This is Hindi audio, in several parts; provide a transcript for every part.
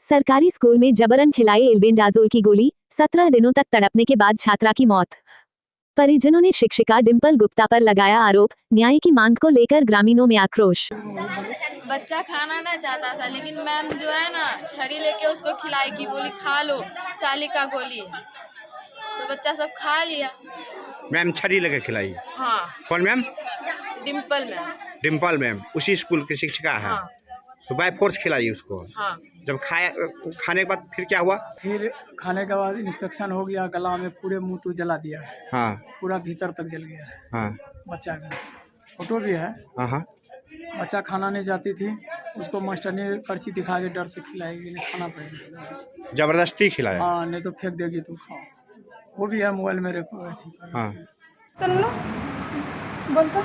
सरकारी स्कूल में जबरन खिलाई एल्बेंडाजोल की गोली, 17 दिनों तक तड़पने के बाद छात्रा की मौत। परिजनों ने शिक्षिका डिंपल गुप्ता पर लगाया आरोप, न्याय की मांग को लेकर ग्रामीणों में आक्रोश। बच्चा खाना नहीं चाहता था, लेकिन मैम जो है ना छड़ी लेके उसको खिलाई की, बोली खा लो, चाली का गोली है, तो बच्चा सब खा लिया। मैम छड़ी लेके खिलाई? हाँ। कौन ma'am? Dimple ma'am. Dimple ma'am उसी स्कूल की शिक्षिका है? हाँ। तो बाय फोर्स खिलाई उसको? हाँ। जब खाने के बाद फिर क्या हुआ? फिर खाने के बाद इंस्पेक्शन हो गया, गला में पूरे मुंह तो जला दिया है। हाँ। पूरा भीतर तक जल गया है। हाँ। बच्चा का फोटो भी है। हाँ। बच्चा खाना नहीं चाहती थी, उसको मास्टर ने पर्ची दिखा के डर से खिलाएगी, खाना पड़ेगा। जबरदस्ती खिलाया? हाँ, नहीं तो फेंक देगी तुम खाओ। वो भी है मोबाइल में रिकॉर्ड। हाँ। बोलता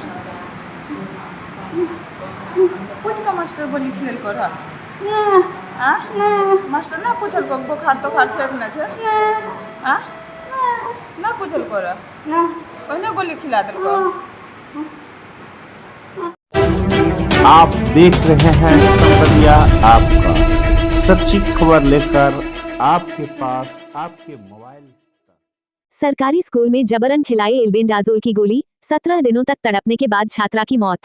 कुछ का मास्टर बोली खेल कर मास्टर ना पूछल को बुखार तो खार छेक न छे ना पूछल कर कहने गोली खिला दिल को। आप देख रहे हैं संबंधिया आपका सच्ची खबर लेकर आपके पास आपके मोबाइल। सरकारी स्कूल में जबरन खिलाई एल्बेंडाजोल की गोली, 17 दिनों तक तड़पने के बाद छात्रा की मौत।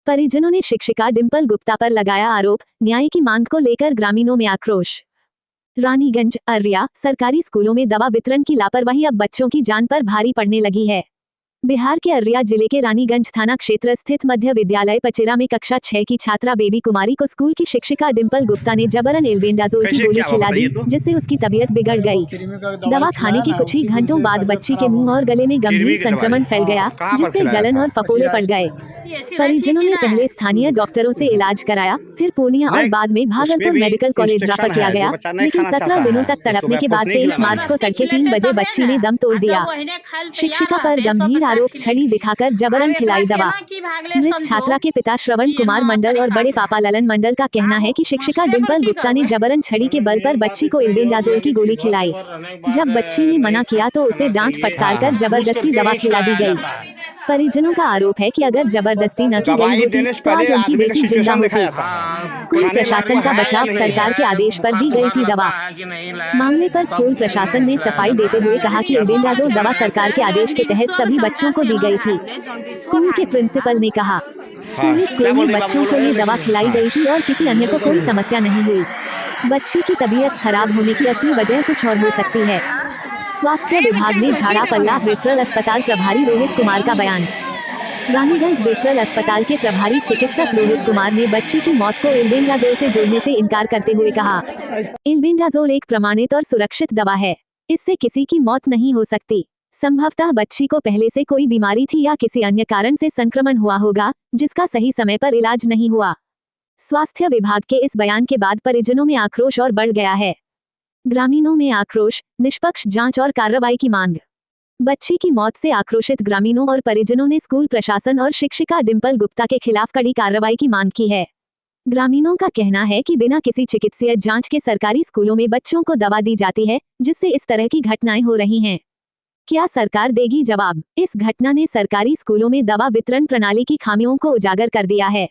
परिजनों ने शिक्षिका डिंपल गुप्ता पर लगाया आरोप, न्याय की मांग को लेकर ग्रामीणों में आक्रोश। रानीगंज, अर्रिया, सरकारी स्कूलों में दवा वितरण की लापरवाही अब बच्चों की जान पर भारी पड़ने लगी है। बिहार के अर्रिया जिले के रानीगंज थाना क्षेत्र स्थित मध्य विद्यालय पचेरा में कक्षा 6 की छात्रा बेबी कुमारी को स्कूल की शिक्षिका डिंपल गुप्ता ने जबरन एल्बेंडाजोल की गोली खिला दी, जिससे उसकी तबीयत बिगड़ गई। दवा खाने के कुछ ही घंटों बाद बच्ची के मुंह और गले में गंभीर संक्रमण फैल गया, जिससे जलन और फफोले पड़ गए। परिजनों ने पहले स्थानीय डॉक्टरों से इलाज कराया, फिर पूर्णिया और बाद में भागलपुर मेडिकल कॉलेज रेफर किया गया, लेकिन 17 दिनों तक तड़पने के बाद 23 मार्च को तड़के 3 बजे बच्ची ने दम तोड़ दिया। शिक्षिका पर गंभीर आरोप, छड़ी दिखाकर जबरन खिलाई दवा। मृत छात्रा के पिता श्रवण कुमार मंडल और बड़े पापा ललन मंडल का कहना है कि शिक्षिका डिंपल गुप्ता ने जबरन छड़ी के बल पर बच्ची को एल्बेंडाजोल की गोली खिलाई। जब बच्ची ने मना किया तो उसे डांट फटकार कर जबरदस्ती दवा खिला दी गई। परिजनों का आरोप है कि अगर जबरदस्ती न की गई होती तो आज उनकी बेटी जिंदा होती। स्कूल प्रशासन का बचाव, सरकार के आदेश पर दी गई थी दवा। मामले पर स्कूल प्रशासन ने सफाई देते हुए कहा कि एल्बेंडाजोल दवा सरकार के आदेश के तहत सभी बच्चों को दी गई थी। स्कूल के प्रिंसिपल ने कहा, पूरे स्कूल में बच्चों को ये दवा खिलाई गई थी और किसी अन्य को कोई समस्या नहीं हुई। बच्ची की तबीयत खराब होने की असली वजह कुछ और हो सकती है। स्वास्थ्य विभाग ने झाड़ा पल्ला रेफरल अस्पताल प्रभारी रोहित कुमार का बयान। रानीगंज रेफरल अस्पताल के प्रभारी चिकित्सक रोहित कुमार ने बच्ची की मौत को एल्बेंडाजोल से जोड़ने से इनकार करते हुए कहा, एल्बेंडाजोल एक प्रमाणित और सुरक्षित दवा है, इससे किसी की मौत नहीं हो सकती। संभवतः बच्ची को पहले से कोई बीमारी थी या किसी अन्य कारण से संक्रमण हुआ होगा, जिसका सही समय पर इलाज नहीं हुआ। स्वास्थ्य विभाग के इस बयान के बाद परिजनों में आक्रोश और बढ़ गया है। ग्रामीणों में आक्रोश, निष्पक्ष जांच और कार्रवाई की मांग। बच्ची की मौत से आक्रोशित ग्रामीणों और परिजनों ने स्कूल प्रशासन और शिक्षिका डिंपल गुप्ता के खिलाफ कड़ी कार्रवाई की मांग की है। ग्रामीणों का कहना है कि बिना किसी चिकित्सीय जांच के सरकारी स्कूलों में बच्चों को दवा दी जाती है, जिससे इस तरह की घटनाएं हो रही हैं। क्या सरकार देगी जवाब? इस घटना ने सरकारी स्कूलों में दवा वितरण प्रणाली की खामियों को उजागर कर दिया है।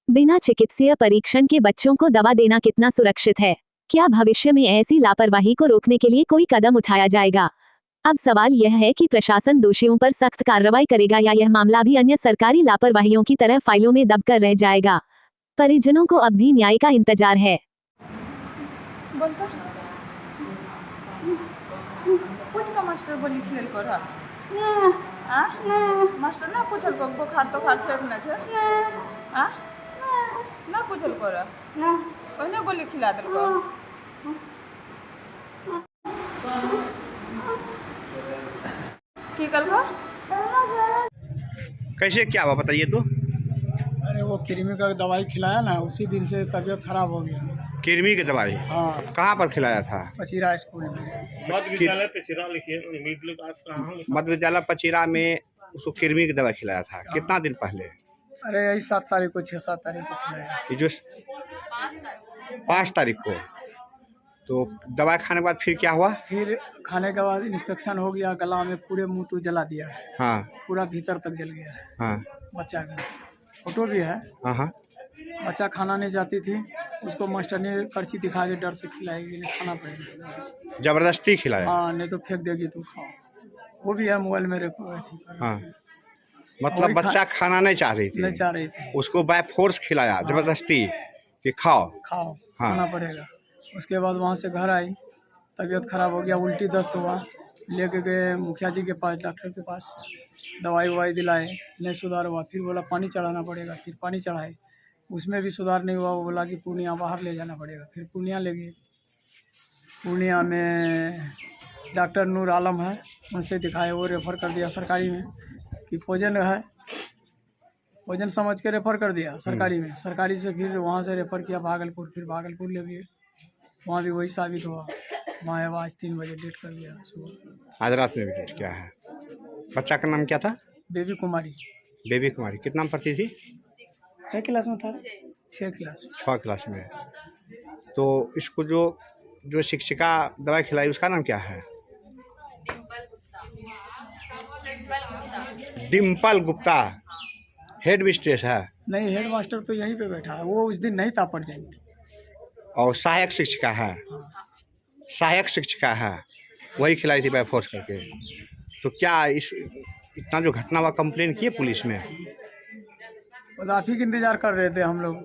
बिना चिकित्सीय परीक्षण के बच्चों को दवा देना कितना सुरक्षित है? क्या भविष्य में ऐसी लापरवाही को रोकने के लिए कोई कदम उठाया जाएगा? अब सवाल यह है कि प्रशासन दोषियों पर सख्त कार्रवाई करेगा या यह मामला भी अन्य सरकारी लापरवाहियों की तरह फाइलों में दबकर रह जाएगा। परिजनों को अब भी न्याय का इंतजार है। बोलता कुछ का मास्टर बोली खेल कर मास्टर ना पूछल को बुखार तो खार छेक न छे ना पूछल कर कहने गोली खिला दिल को। की कल को कैसे क्या हुआ बताइए तो? अरे वो कृमि का दवाई खिलाया ना, उसी दिन से तबीयत खराब हो गया। कृमि की दवाई? हाँ। कहाँ पर खिलाया था? पचीरा स्कूल में। मध्य विद्यालय पचीरा में उसको कृमि की दवाई खिलाया था। कितना दिन पहले? अरे यही 7 तारीख को, 6-7 तारीख को खिलाया। ये जो 5 तारीख को। तो दवाई खाने के बाद फिर क्या हुआ? फिर खाने के बाद इंस्पेक्शन हो गया, गला में पूरे मुंह तो जला दिया है। हाँ। पूरा भीतर तक जल गया है। हाँ। बच्चा का फोटो भी है। हाँ। बच्चा खाना नहीं जाती थी, उसको मास्टर ने पर्ची दिखा के डर से खिलाएगी, नहीं खाना पड़ेगा। जबरदस्ती खिलाया? हाँ, नहीं तो फेंक देगी तुम खाओ। वो भी है मोबाइल में रिकॉर्ड। हाँ, मतलब बच्चा खाना नहीं चाह रही थी, नहीं चाह रही थी, उसको बाय फोर्स खिलाया जबरदस्ती कि खाओ खाओ हाँ। खाना पड़ेगा। उसके बाद वहाँ से घर आई, तबीयत खराब हो गया, उल्टी दस्त हुआ, लेके गए मुखिया जी के पास, डॉक्टर के पास, दवाई ववाई दिलाए, नहीं सुधार हुआ। फिर बोला पानी चढ़ाना पड़ेगा, फिर पानी चढ़ाए, उसमें भी सुधार नहीं हुआ। वो बोला कि पूर्णिया बाहर ले जाना पड़ेगा। फिर पूर्णिया ले गए। पूर्णिया में डॉक्टर नूर आलम है, उनसे दिखाए, वो रेफ़र कर दिया सरकारी में कि पोजन है, पोजन समझ के रेफ़र कर दिया सरकारी में। सरकारी से फिर वहाँ से रेफ़र किया भागलपुर, फिर भागलपुर ले गए, वहाँ भी वही साबित हुआ। वहाँ आज 3 बजे डेट कर दिया सुबह। आज रात में भी डेट क्या है? बच्चा का नाम क्या था? बेबी कुमारी। बेबी कुमारी। कितना पढ़ती थी? क्या क्लास में था? 6 क्लास। 6 क्लास में। तो इसको जो शिक्षिका दवाई खिलाई उसका नाम क्या है? डिम्पल गुप्ता। हेड मिस्ट्रेस है? नहीं, हेड मास्टर तो यहीं पे बैठा है, वो उस दिन नहीं था प्रेजेंट। और सहायक शिक्षिका है? सहायक शिक्षिका है, वही खिलाई थी बाय फोर्स करके। तो क्या इतना जो घटना हुआ कंप्लेन किए पुलिस में? बस आप ही का इंतजार कर रहे थे हम लोग।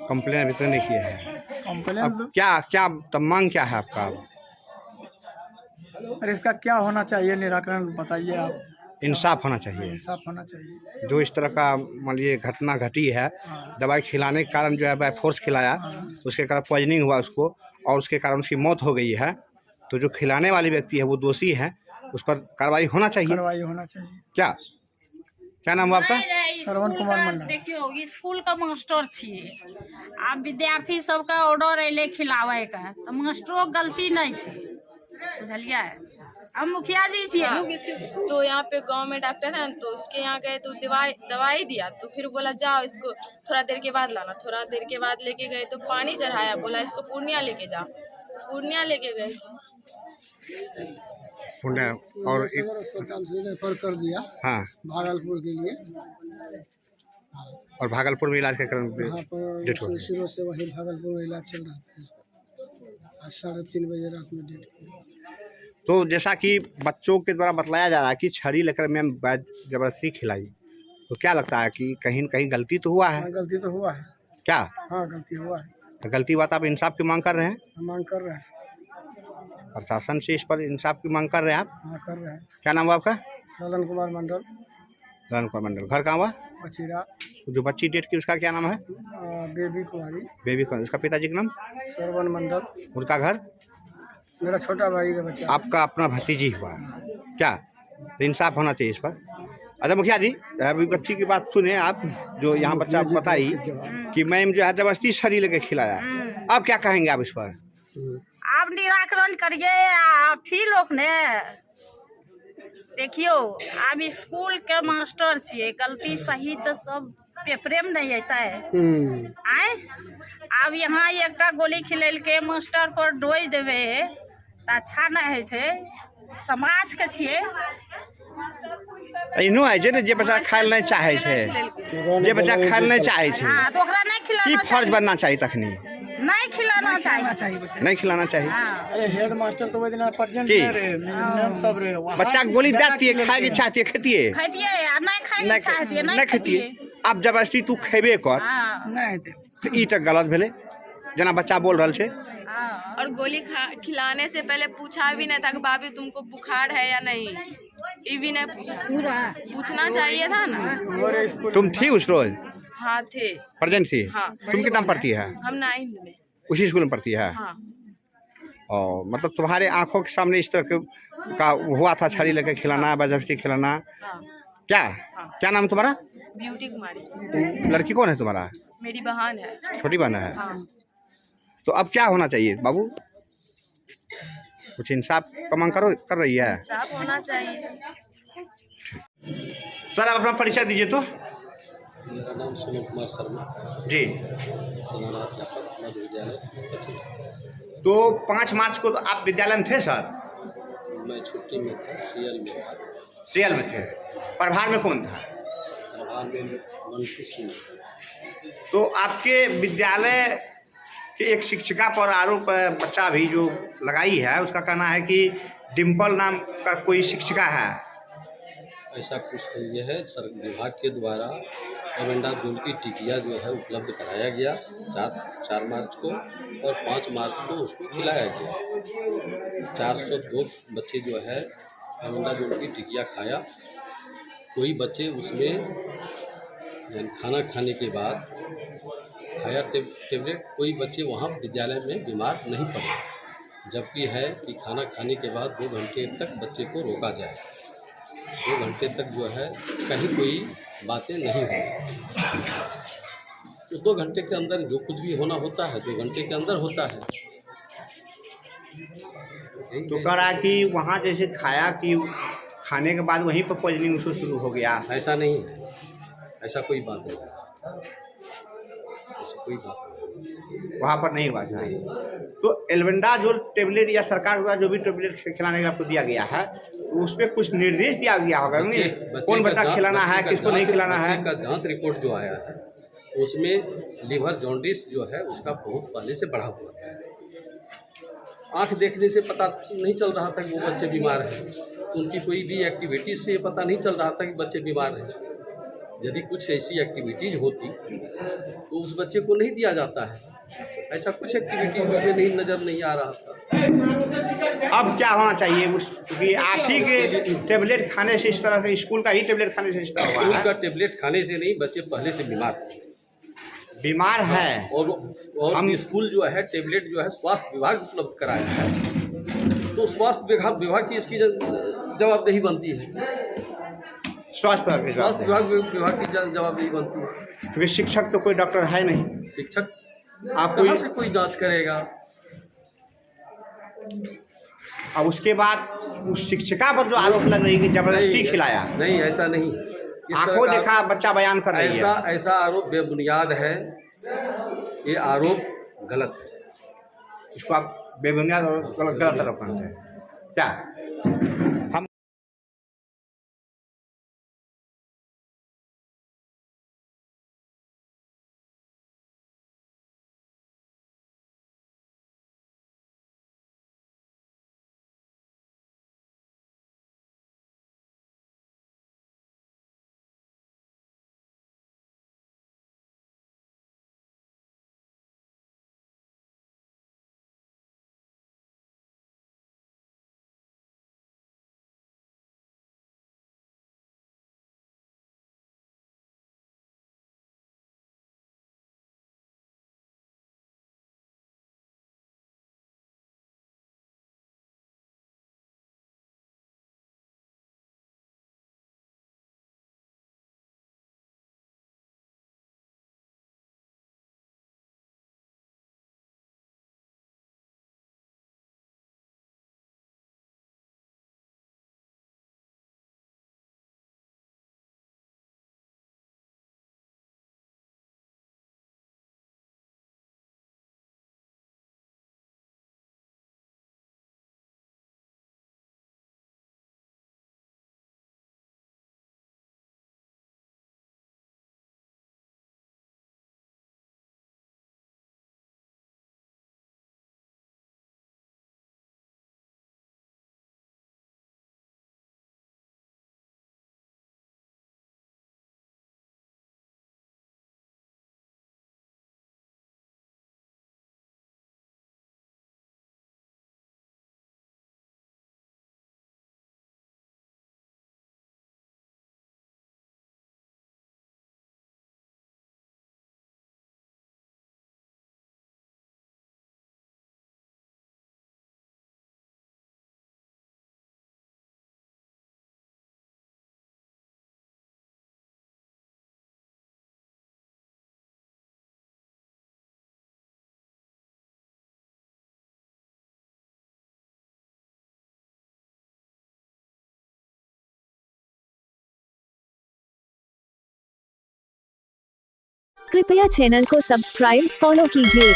कंप्लेन अभी तक नहीं किए हैं। कंप्लेन अब क्या तब मांग क्या है आपका? और इसका क्या होना चाहिए निराकरण बताइए आप। इंसाफ होना चाहिए। इंसाफ होना चाहिए। जो इस तरह का मान लीजिए घटना घटी है, दवाई खिलाने के कारण जो है बाय फोर्स खिलाया, उसके कारण पॉइजनिंग हुआ उसको और उसके कारण उसकी मौत हो गई है, तो जो खिलाने वाली व्यक्ति है वो दोषी है, उस पर कार्रवाई होना चाहिए। कार्रवाई होना चाहिए। क्या नाम हुआ आपका? श्रवण कुमार मंडल। देखियो स्कूल का मास्टर छिए, आब विद्यार्थी सबका ऑर्डर अइले खिलावे का, तो मास्टरो गलती नहीं छे, बुझलिए। हम मुखिया जी छिए। तो यहाँ पे गांव में डॉक्टर है, तो उसके यहाँ गए तो दवाई दिया, तो फिर बोला जाओ इसको थोड़ा देर के बाद लाना। थोड़ा देर के बाद लेके गए तो पानी चढ़ाया, बोला इसको पूर्णिया लेके जाओ। पूर्णिया लेके गए थे। पुण्य और अस्पताल से रेफर कर दिया। हाँ, भागलपुर के लिए। और भागलपुर में इलाज के कारण डेट हो गई। शुरू से वही भागलपुर में इलाज चल रहा था। आज 3:30 बजे रात में डेट हुई। तो जैसा कि बच्चों के द्वारा बतलाया जा रहा है कि छड़ी लेकर मैम जबरदस्ती खिलाई, तो क्या लगता है कि कहीं न कहीं गलती तो हुआ है? हाँ, गलती तो हुआ है। क्या? हाँ, गलती हुआ है। तो गलती हुआ तो आप इंसाफ की मांग कर रहे हैं? हम मांग कर रहे हैं। प्रशासन से इस पर इंसाफ की मांग कर रहे हैं आप? हाँ, कर रहे हैं। क्या नाम हुआ आपका? ललन कुमार मंडल। ललन कुमार मंडल। घर कहाँ हुआ? बचीरा। जो बच्ची डेट की उसका क्या नाम है? बेबी कुमारी। बेबी कुमारी। उसका पिताजी का नाम? श्रवण मंडल। उनका घर? मेरा छोटा भाई का बच्चा। आपका अपना भतीजी हुआ क्या? तो इंसाफ होना चाहिए इस पर। अच्छा मुखिया जी, अभी बच्ची की बात सुने आप, जो यहाँ बच्चा बताई कि मैम जो है जबरदस्ती छड़ी लेके खिलाया, अब क्या कहेंगे आप इस पर? आप निराकरण करिए आप ही लोग ने। देखियो अब स्कूल के मास्टर छिए, गलती सही तो सब पेपरे में नहीं आता है। आए अब यहाँ एकटा गोली खिलेल के मास्टर पर डोज देवे तो अच्छा नहीं है छे। समाज के छिए। एहनो है जे बच्चा खाय नहीं चाहे छे, जे बच्चा खाय नहीं चाहे छे, हाँ, तो ओकरा नहीं की खिलाना फर्ज बनना चाहिए तखनी? नहीं खिलाना चाहिए। नहीं खिलाना चाहिए। हाँ। अरे हेड मास्टर तो वो दिन प्रेजेंट की? रे, मैम सब रे। बच्चा को गोली देती है, खाए के चाहती है, खेतिए खैतिए आ नहीं खाए चाहतिए नहीं खेतिए। अब जबरदस्ती तू खेबे कर, हाँ। नहीं तो ई तो गलत भेले, जना बच्चा बोल रहा छे। हाँ। और गोली खिलाने से पहले पूछा भी नहीं था कि भाभी तुमको बुखार है या नहीं, ये भी नहीं पूछा। पूछना चाहिए था ना। तुम थी उस रोज? हाँ थे। प्रेजेंट थी? हाँ। तुम कितना पढ़ती है? हम 9th में। उसी स्कूल में पढ़ती है? हाँ। और मतलब तुम्हारे आंखों के सामने इस तरह का हुआ था, छड़ी लेकर खिलाना, जबरदस्ती खिलाना? हाँ। क्या? क्या नाम तुम्हारा? ब्यूटी कुमारी। लड़की कौन है तुम्हारा? मेरी बहन है। छोटी बहन है? हाँ। तो अब क्या होना चाहिए बाबू? कुछ इंसाफ का मांग कर रही है? साफ होना चाहिए। सर आप अपना परिचय दीजिए तो। मेरा नाम सुनील कुमार शर्मा जी। अध्यापक मध्य विद्यालय। तो 5 मार्च को तो आप विद्यालय में थे सर? मैं छुट्टी में था, सीएल में था। सीएल में थे। प्रभार में कौन था? प्रभार में मंटू सिंह। तो आपके विद्यालय के एक शिक्षिका पर आरोप बच्चा अभी जो लगाई है, उसका कहना है कि डिम्पल नाम का कोई शिक्षिका है। ऐसा कुछ नहीं है। सर विभाग के द्वारा एल्बेंडाजोल की टिकिया जो है उपलब्ध कराया गया 4 मार्च को, और 5 मार्च को उसको खिलाया गया। 402 बच्चे जो है एल्बेंडाजोल की टिकिया खाया। कोई बच्चे उसमें खाना खाने के बाद खाया टेबलेट, कोई बच्चे वहाँ विद्यालय में बीमार नहीं पड़े। जबकि है कि खाना खाने के बाद 2 घंटे तक बच्चे को रोका जाए। 2 घंटे तक जो है कहीं कोई बातें नहीं होती। तो 2 घंटे के अंदर जो कुछ भी होना होता है 2 घंटे के अंदर होता है। तो कह रहा है कि वहाँ जैसे खाया कि खाने के बाद वहीं पर पॉइजनिंग उसको शुरू हो गया। ऐसा नहीं है, ऐसा कोई बात नहीं है, ऐसा कोई बात नहीं। वहाँ पर नहीं हुआ था। तो एल्बेंडाजोल टेबलेट या सरकार द्वारा जो भी टेबलेट खिलाने का आपको दिया गया है, तो उस पर कुछ निर्देश दिया गया होगा नहीं? कौन बच्चा खिलाना है, किसको नहीं खिलाना है? का जांच रिपोर्ट जो आया है उसमें लीवर जॉन्डिस जो है उसका बहुत पहले से बढ़ा हुआ है। आँख देखने से पता नहीं चल रहा था कि वो बच्चे बीमार हैं। उनकी कोई भी एक्टिविटीज़ से पता नहीं चल रहा था कि बच्चे बीमार हैं। यदि कुछ ऐसी एक्टिविटीज़ होती तो उस बच्चे को नहीं दिया जाता है। ऐसा कुछ एक्टिविटी मुझे नहीं नज़र नहीं आ रहा था। अब क्या होना चाहिए? क्योंकि आप ही के टेबलेट खाने से इस तरह से, स्कूल का ही टेबलेट खाने से इस तरह हुआ है। स्कूल का टेबलेट खाने से नहीं, बच्चे पहले से बीमार है। और हम स्कूल जो है टेबलेट जो है स्वास्थ्य विभाग उपलब्ध कराया है। तो स्वास्थ्य विभाग की इसकी जवाबदेही बनती है। स्वास्थ्य विभाग की जवाबदेही बनती है। क्योंकि शिक्षक तो कोई डॉक्टर है नहीं। शिक्षक आप कहाँ से कोई जांच करेगा? अब उसके बाद उस शिक्षिका पर जो आरोप लग रही है कि जबरदस्ती खिलाया। नहीं, ऐसा नहीं। आंखों देखा बच्चा बयान कर रही है। ऐसा आरोप बेबुनियाद है। ये आरोप गलत है। इसको आप बेबुनियाद और गलत आरोप मानते हैं क्या? हम कृपया चैनल को सब्सक्राइब फॉलो कीजिए।